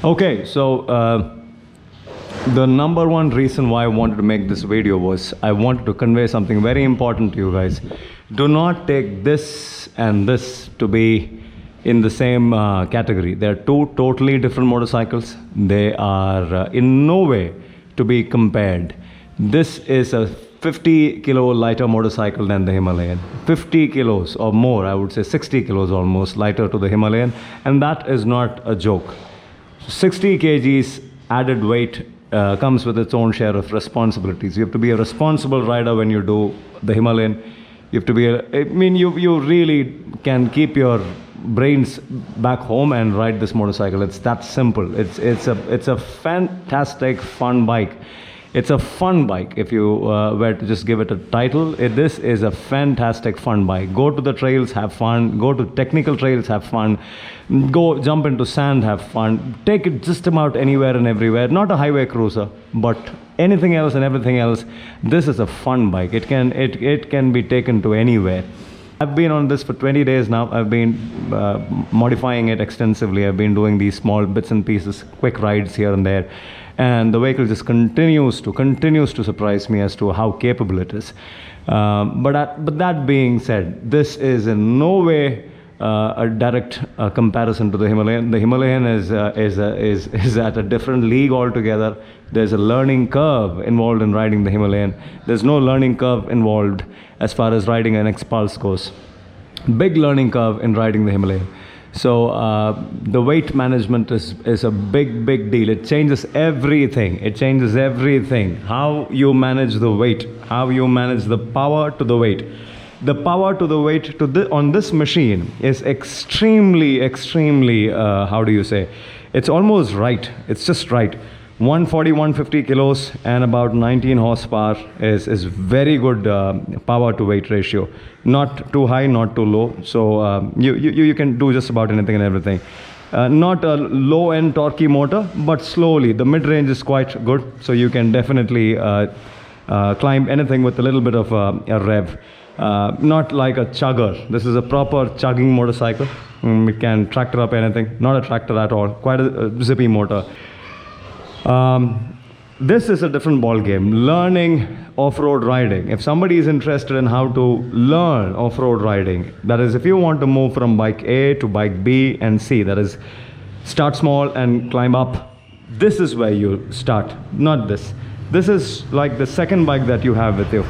Okay, so the number one reason why I wanted to make this video was I wanted to convey something very important to you guys. Do not take this and this to be in the same category. They are two totally different motorcycles. They are in no way to be compared. This is a 50 kilo lighter motorcycle than the Himalayan. 50 kilos or more, I would say 60 kilos almost lighter to the Himalayan, and that is not a joke. 60 kgs added weight comes with its own share of responsibilities. You have to be a responsible rider when you do the Himalayan. You have to be you really can keep your brains back home and ride this motorcycle. It's that simple. It's a fantastic fun bike. It's a fun bike. If you were to just give it a title, this is a fantastic fun bike. Go to the trails, have fun. Go to technical trails, have fun. Go jump into sand, have fun. Take it just about anywhere and everywhere. Not a highway cruiser, but anything else and everything else. This is a fun bike. It can be taken to anywhere. I've been on this for 20 days now. I've been modifying it extensively. I've been doing these small bits and pieces, quick rides here and there. And the vehicle just continues to surprise me as to how capable it is. But that being said, this is in no way a direct comparison to the Himalayan. The Himalayan is at a different league altogether. There's a learning curve involved in riding the Himalayan. There's no learning curve involved as far as riding an X-Pulse goes. Big learning curve in riding the Himalayan. So the weight management is a big deal. It changes everything. It changes everything. How you manage the weight, how you manage the power to the weight. The power to the weight on this machine is extremely, how do you say? It's almost right. It's just right. 140, 150 kilos and about 19 horsepower is very good power to weight ratio. Not too high, not too low. So you can do just about anything and everything. Not a low-end torquey motor, but slowly. The mid-range is quite good, so you can definitely climb anything with a little bit of a rev. Not like a chugger. This is a proper chugging motorcycle. It can tractor up anything. Not a tractor at all. Quite a zippy motor. This is a different ball game. Learning off-road riding. If somebody is interested in how to learn off-road riding, that is, if you want to move from bike A to bike B and C, that is, start small and climb up, this is where you start, not this. This is like the second bike that you have with you.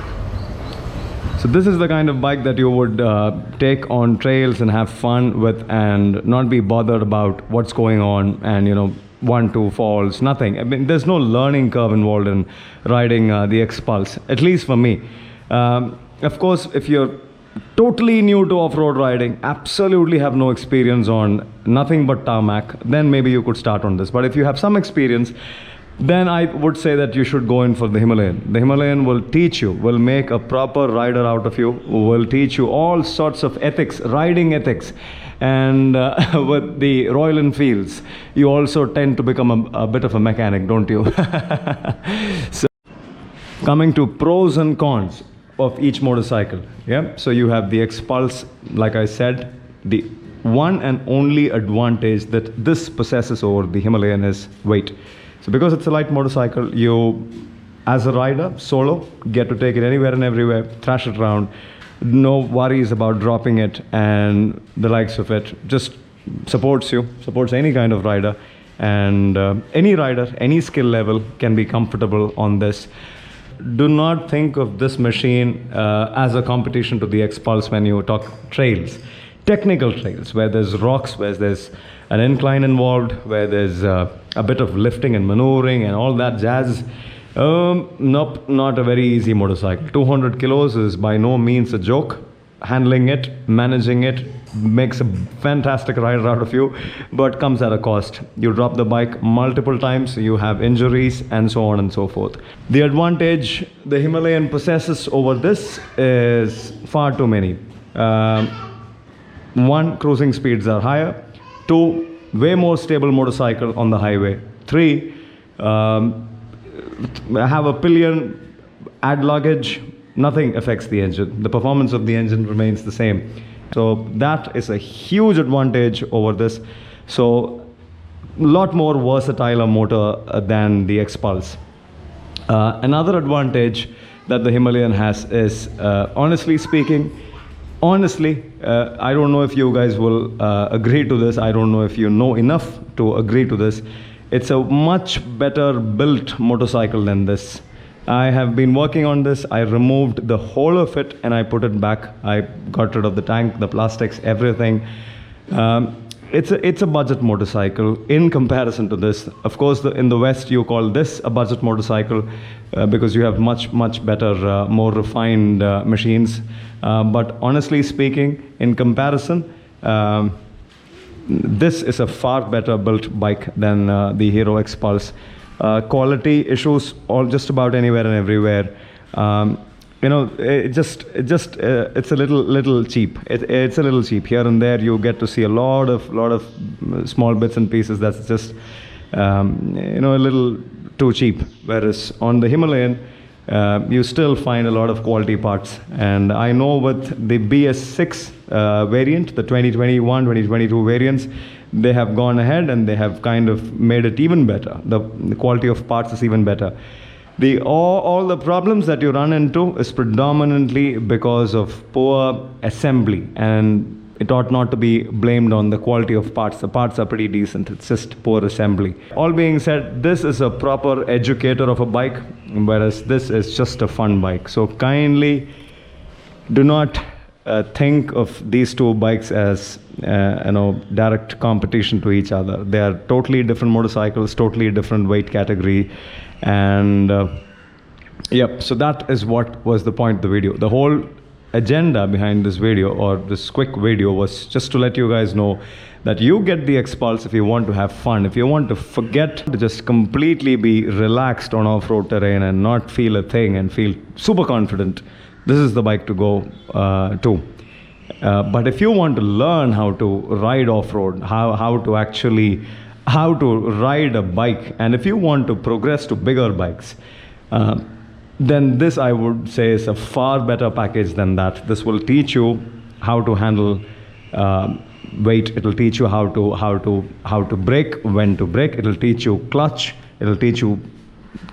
So this is the kind of bike that you would take on trails and have fun with and not be bothered about what's going on and, 1-2 falls, nothing. I mean, there's no learning curve involved in riding the X-Pulse, at least for me. Of course, if you're totally new to off-road riding, absolutely have no experience on nothing but tarmac, then maybe you could start on this. But if you have some experience, then I would say that you should go in for the Himalayan. The Himalayan will teach you, will make a proper rider out of you, will teach you all sorts of ethics, riding ethics. And with the Royal Enfields, you also tend to become a bit of a mechanic, don't you? So, coming to pros and cons of each motorcycle. Yeah. So you have the X-Pulse, like I said, the one and only advantage that this possesses over the Himalayan is weight. So because it's a light motorcycle, you, as a rider, solo, get to take it anywhere and everywhere, thrash it around. No worries about dropping it and the likes of it. Just supports any kind of rider. And any rider, any skill level can be comfortable on this. Do not think of this machine as a competition to the X-Pulse when you talk trails. Technical trails, where there's rocks, where there's an incline involved, where there's a bit of lifting and maneuvering and all that jazz. Nope, not a very easy motorcycle. 200 kilos is by no means a joke. Handling it, managing it, makes a fantastic rider out of you, but comes at a cost. You drop the bike multiple times, you have injuries, and so on and so forth. The advantage the Himalayan possesses over this is far too many. 1, cruising speeds are higher. 2, way more stable motorcycle on the highway. 3, have a pillion, add luggage, nothing affects the engine. The performance of the engine remains the same. So that is a huge advantage over this. So lot more versatile a motor than the X-Pulse. Another advantage that the Himalayan has is, honestly speaking, I don't know if you guys will agree to this. I don't know if you know enough to agree to this. It's a much better built motorcycle than this. I have been working on this. I removed the whole of it and I put it back. I got rid of the tank, the plastics, everything. It's a budget motorcycle in comparison to this. Of course, in the West, you call this a budget motorcycle because you have much better, more refined machines. But honestly speaking, in comparison, this is a far better built bike than the Hero X Pulse. Quality issues all just about anywhere and everywhere. You know, it's a little cheap. It's a little cheap. Here and there, you get to see a lot of small bits and pieces that's just you know, a little too cheap. Whereas on the Himalayan, you still find a lot of quality parts. And I know with the BS6 variant, the 2021, 2022 variants, they have gone ahead and they have kind of made it even better. The quality of parts is even better. All the problems that you run into is predominantly because of poor assembly, and it ought not to be blamed on the quality of parts. The parts are pretty decent. It's just poor assembly. All being said, this is a proper educator of a bike, whereas this is just a fun bike. So kindly do not think of these two bikes as you know, direct competition to each other. They are totally different motorcycles, totally different weight category. And yep, so that is what was the point of the video. The whole agenda behind this video, or this quick video, was just to let you guys know that you get the X-Pulse if you want to have fun, if you want to forget, to just completely be relaxed on off-road terrain and not feel a thing and feel super confident. This is the bike to go to. But if you want to learn how to ride off-road, how to ride a bike, and if you want to progress to bigger bikes, then this, I would say, is a far better package than that. This will teach you how to handle weight. It will teach you how to brake, when to brake. It will teach you clutch. It will teach you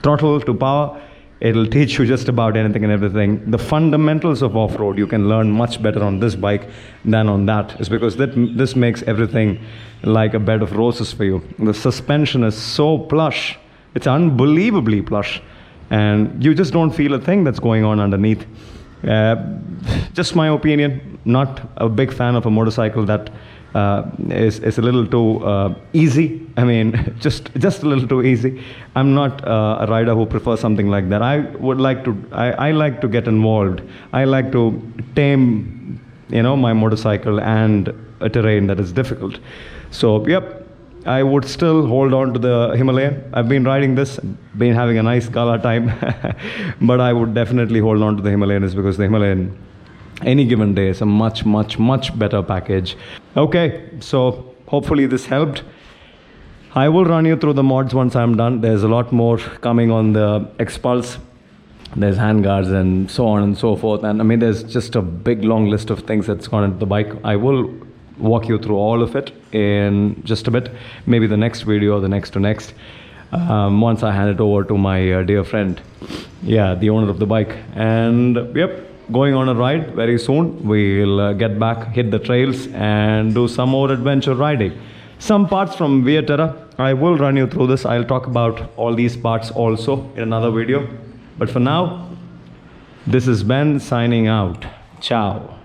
throttle to power. It will teach you just about anything and everything. The fundamentals of off-road you can learn much better on this bike than on that. It's because this makes everything like a bed of roses for you. The suspension is so plush. It's unbelievably plush. And you just don't feel a thing that's going on underneath. Just my opinion. Not a big fan of a motorcycle that is a little too easy. I mean, just a little too easy. I'm not a rider who prefers something like that. I like to get involved. I like to tame, you know, my motorcycle and a terrain that is difficult. So, yep, I would still hold on to the Himalayan. I've been riding this, been having a nice gala time, but I would definitely hold on to the Himalayan, is because the Himalayan, any given day, is a much better package. Okay, so hopefully this helped. I will run you through the mods once I'm done. There's a lot more coming on the X-Pulse. There's handguards and so on and so forth. And I mean, there's just a big long list of things that's gone into the bike. I will walk you through all of it in just a bit, maybe the next video or the next to next, once I hand it over to my dear friend, yeah, the owner of the bike. And yep, going on a ride very soon. We'll get back, hit the trails, and do some more adventure riding. Some parts from Via Terra, I will run you through this. I'll talk about all these parts also in another video. But for now, this is Ben signing out. Ciao.